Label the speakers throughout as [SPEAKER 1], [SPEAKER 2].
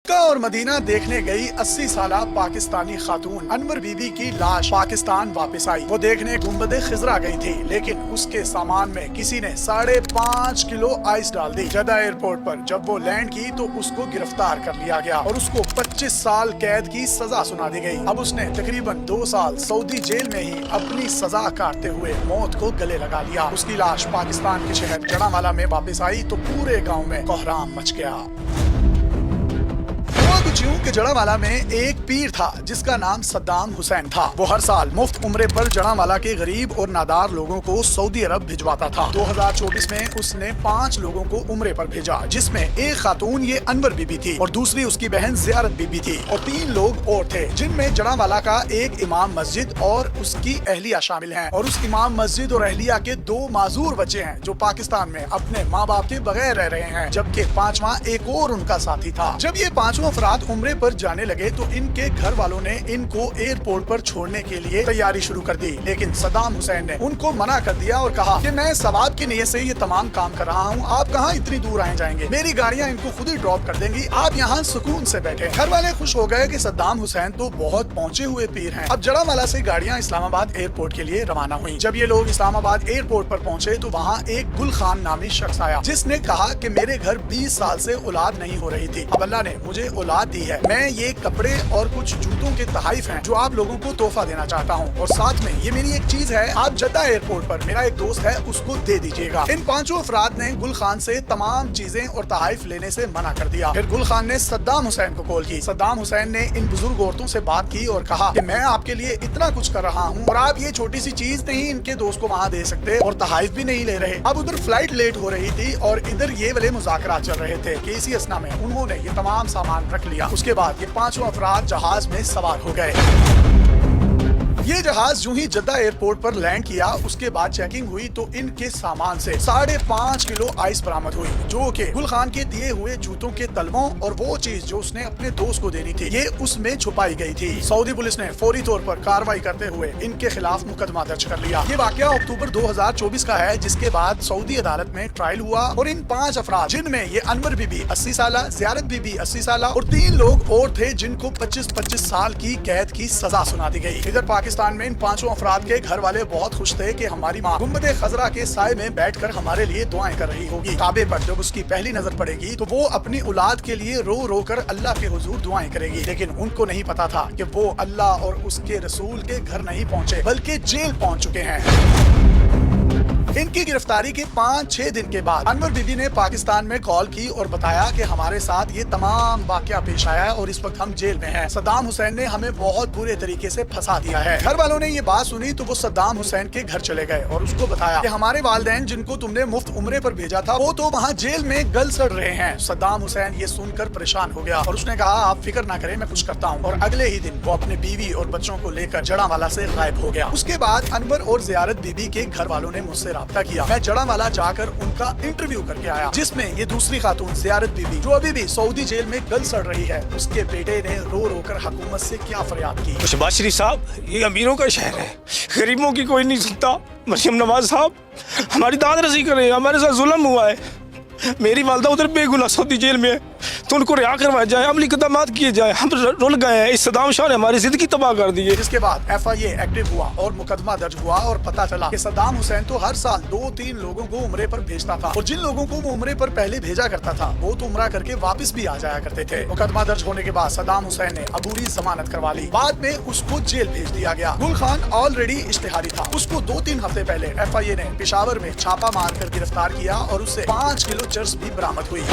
[SPEAKER 1] मक्का और मदीना देखने गई 80 साला पाकिस्तानी खातून अनवर बीबी की लाश पाकिस्तान वापस आई। वो देखने गुंबदे खिजरा गई थी, लेकिन उसके सामान में किसी ने 5.5 किलो आइस डाल दी। जद्दा एयरपोर्ट पर जब वो लैंड की तो उसको गिरफ्तार कर लिया गया और उसको 25 साल कैद की सजा सुना दी गई। अब उसने तकरीबन 2 साल सऊदी जेल में ही अपनी सजा काटते हुए मौत को गले लगा लिया। उसकी लाश पाकिस्तान के शहर जड़ावाला में वापस आई तो पूरे गाँव में कोहराम मच गया। कि जड़ावाला में एक पीर था जिसका नाम सद्दाम हुसैन था। वो हर साल मुफ्त उम्रे पर जड़ावाला के गरीब और नादार लोगों को सऊदी अरब भिजवाता था। 2024 में उसने 5 लोगों को उम्रे पर भेजा, जिसमें एक खातून ये अनवर बीबी थी और दूसरी उसकी बहन ज़ियारत बीबी थी और 3 लोग और थे, जिनमें जड़ावाला का एक इमाम मस्जिद और उसकी अहलिया शामिल हैं। और उस इमाम मस्जिद और अहलिया के 2 माजूर बच्चे हैं जो पाकिस्तान में अपने माँ बाप के बगैर रह रहे हैं, जबकि 5वां एक और उनका साथी था। जब ये 5 अफराद उम्रे पर जाने लगे तो इनके घर वालों ने इनको एयरपोर्ट पर छोड़ने के लिए तैयारी शुरू कर दी, लेकिन सद्दाम हुसैन ने उनको मना कर दिया और कहा कि मैं सवाब की नीयत से ये तमाम काम कर रहा हूँ, आप कहाँ इतनी दूर आए जाएंगे, मेरी गाड़ियाँ इनको खुद ही ड्रॉप कर देंगी, आप यहाँ सुकून से बैठे। घर वाले खुश हो गए कि सद्दाम हुसैन तो बहुत पहुँचे हुए पीर हैं। अब जड़ावाला से गाड़ियाँ इस्लामाबाद एयरपोर्ट के लिए रवाना हुई। जब ये लोग इस्लामाबाद एयरपोर्ट पर पहुँचे तो वहाँ एक गुल खान नामी शख्स आया, जिसने कहा कि मेरे घर 20 साल से औलाद नहीं हो रही थी, अब अल्लाह ने मुझे औलाद दी है, मैं ये कपड़े और कुछ जूतों के तहाइफ हैं जो आप लोगों को तोहफा देना चाहता हूँ, और साथ में ये मेरी एक चीज है, आप जद्दा एयरपोर्ट पर मेरा एक दोस्त है उसको दे दीजिएगा। इन 5 अफराद ने गुल खान से तमाम चीजें और तहाइफ लेने से मना कर दिया। फिर गुल खान ने सद्दाम हुसैन को कॉल की। सद्दाम हुसैन ने इन बुजुर्ग औरतों से बात की और कहा कि मैं आपके लिए इतना कुछ कर रहा हूँ और आप ये छोटी सी चीज नहीं इनके दोस्त को वहाँ दे सकते और तहाइफ भी नहीं ले रहे। अब उधर फ्लाइट लेट हो रही थी और इधर ये वाले मुज़ाकरात चल रहे थे कि इसी असना में उन्होंने ये तमाम सामान रख लिया। उसके बाद ये 5 अफराद जहाज में सवार हो गए। ये जहाज यूं ही जद्दा एयरपोर्ट पर लैंड किया, उसके बाद चेकिंग हुई तो इनके सामान से 5.5 किलो आइस बरामद हुई, जो कि गुल खान के दिए हुए जूतों के तलवों और वो चीज जो उसने अपने दोस्त को देनी थी ये उसमें छुपाई गई थी। सऊदी पुलिस ने फौरी तौर पर कार्रवाई करते हुए इनके खिलाफ मुकदमा दर्ज कर लिया। ये वाकया अक्टूबर 2024 का है, जिसके बाद सऊदी अदालत में ट्रायल हुआ और इन 5 अफराद, जिनमें ये अनवर बीबी 80 साल, ज़ियारत बीबी 80 साल और 3 लोग और थे जिनको 25-25 साल की कैद की सजा सुना दी गई। इधर पाकिस्तान में इन 5 अफराद के घर वाले बहुत खुश थे कि हमारी माँ गुंबदे खजरा के साए में बैठकर हमारे लिए दुआएं कर रही होगी। काबे पर जब उसकी पहली नजर पड़ेगी तो वो अपनी औलाद के लिए रो रो कर अल्लाह के हुजूर दुआएं करेगी। लेकिन उनको नहीं पता था कि वो अल्लाह और उसके रसूल के घर नहीं पहुँचे बल्कि जेल पहुँच चुके हैं। इनकी गिरफ्तारी के 5-6 दिन के बाद अनवर बीबी ने पाकिस्तान में कॉल की और बताया कि हमारे साथ ये तमाम वाकया पेश आया है और इस वक्त हम जेल में हैं। सद्दाम हुसैन ने हमें बहुत बुरे तरीके से फंसा दिया है। घर वालों ने ये बात सुनी तो वो सद्दाम हुसैन के घर चले गए और उसको बताया कि हमारे वालिदैन जिनको तुमने मुफ्त उम्रे पर भेजा था वो तो वहाँ जेल में गल सड़ रहे हैं। सद्दाम हुसैन ये सुनकर परेशान हो गया और उसने कहा आप फिक्र ना करें, मैं कुछ करता हूँ। और अगले ही दिन वो अपने बीवी और बच्चों को लेकर जड़ावाला से गायब हो गया। उसके बाद अनवर और ज़ियारत बीबी के घर वालों ने मुझसे राब्ता किया। मैं जड़ावाला जाकर उनका इंटरव्यू करके आया, जिसमें ये दूसरी खातून ज़ियारत बीबी जो अभी भी सऊदी जेल में गल सड़ रही है, उसके बेटे ने रो रो कर हुकूमत से क्या फरियाद की।
[SPEAKER 2] शहबाज शरीफ साहब, ये अमीरों का शहर है, गरीबों की कोई नहीं सुनता। मरियम नवाज साहब हमारी दाद रसी कर रहे हैं, हमारे साथ जुल्म हुआ है। मेरी वालदा उधर बेगुनाह सऊदी जेल में है, तो उनको रिहा करवाया जाए, अमली इक़दामात किए जाए। हम रुल गए हैं, इस सद्दाम शाह ने हमारी जिंदगी तबाह कर दी है।
[SPEAKER 1] जिसके बाद FIA एक्टिव हुआ और मुकदमा दर्ज हुआ और पता चला कि सद्दाम हुसैन तो हर साल 2-3 लोगों को उम्रे पर भेजता था और जिन लोगों को वो उम्रे पर पहले भेजा करता था वो तो उम्रा करके वापस भी आ जाया करते थे। मुकदमा दर्ज होने के बाद सद्दाम हुसैन ने अबूरी जमानत करवा ली। बाद में उसको जेल भेज दिया गया। गुल खान ऑलरेडी इश्तिहारी था, उसको 2-3 हफ्ते पहले FIA ने पेशावर में छापा मारकर गिरफ्तार किया और उससे 5 किलो चर्स भी बरामद हुई।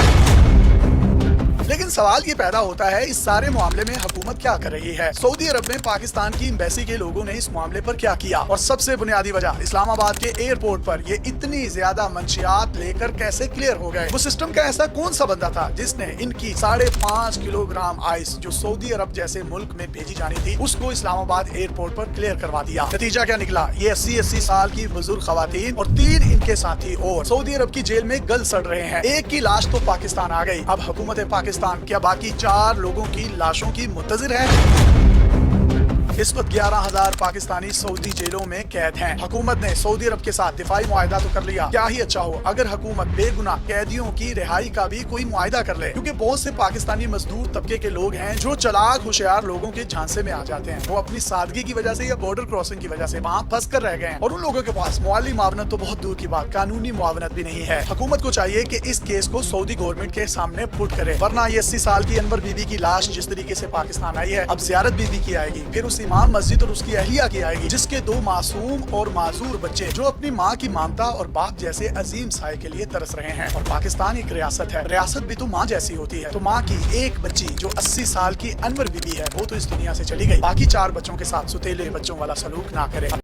[SPEAKER 1] लेकिन सवाल ये पैदा होता है इस सारे मामले में हुकूमत क्या कर रही है। सऊदी अरब में पाकिस्तान की एम्बेसी के लोगों ने इस मामले पर क्या किया और सबसे बुनियादी वजह इस्लामाबाद के एयरपोर्ट पर ये इतनी ज्यादा मंशियात लेकर कैसे क्लियर हो गए। वो सिस्टम का ऐसा कौन सा बंदा था जिसने इनकी 5.5 किलोग्राम आइस जो सऊदी अरब जैसे मुल्क में भेजी जानी थी उसको इस्लामाबाद एयरपोर्ट पर क्लियर करवा दिया। नतीजा क्या निकला, ये 80 साल की बुजुर्ग खवातीन और 3 इनके साथी और सऊदी अरब की जेल में गल सड़ रहे हैं। एक की लाश तो पाकिस्तान आ गई, अब हुकूमत पाकिस्तान क्या बाकी 4 लोगों की लाशों की मुंतजिर है? इस वक्त 11,000 पाकिस्तानी सऊदी जेलों में कैद हैं। हुकूमत ने सऊदी अरब के साथ दिफाई मुआहदा तो कर लिया, क्या ही अच्छा हो अगर हुकूमत बेगुनाह कैदियों की रिहाई का भी कोई मुआहदा कर ले, क्योंकि बहुत से पाकिस्तानी मजदूर तबके के लोग हैं जो चालाक होशियार लोगों के झांसे में आ जाते हैं। वो अपनी सादगी की वजह से या बॉर्डर क्रॉसिंग की वजह से वहाँ फंस कर रह गए हैं और उन लोगों के पास माली मुआवनत तो बहुत दूर की बात, कानूनी मुआवनत भी नहीं है। हुकूमत को चाहिए कि इस केस को सऊदी गवर्नमेंट के सामने पुट करे, वरना ये 80 साल की अनवर बीबी की लाश जिस तरीके से पाकिस्तान आई है, अब ज़ियारत बीबी की आएगी, फिर उस इमाम मस्जिद और उसकी अहलिया की आएगी, जिसके 2 मासूम और माजूर बच्चे जो अपनी माँ की ममता और बाप जैसे अजीम साए के लिए तरस रहे हैं। और पाकिस्तान एक रियासत है, रियासत भी तो माँ जैसी होती है। तो माँ की एक बच्ची जो 80 साल की अनवर बीबी है वो तो इस दुनिया से चली गई, बाकी 4 बच्चों के साथ सुतेले बच्चों वाला सलूक ना करे।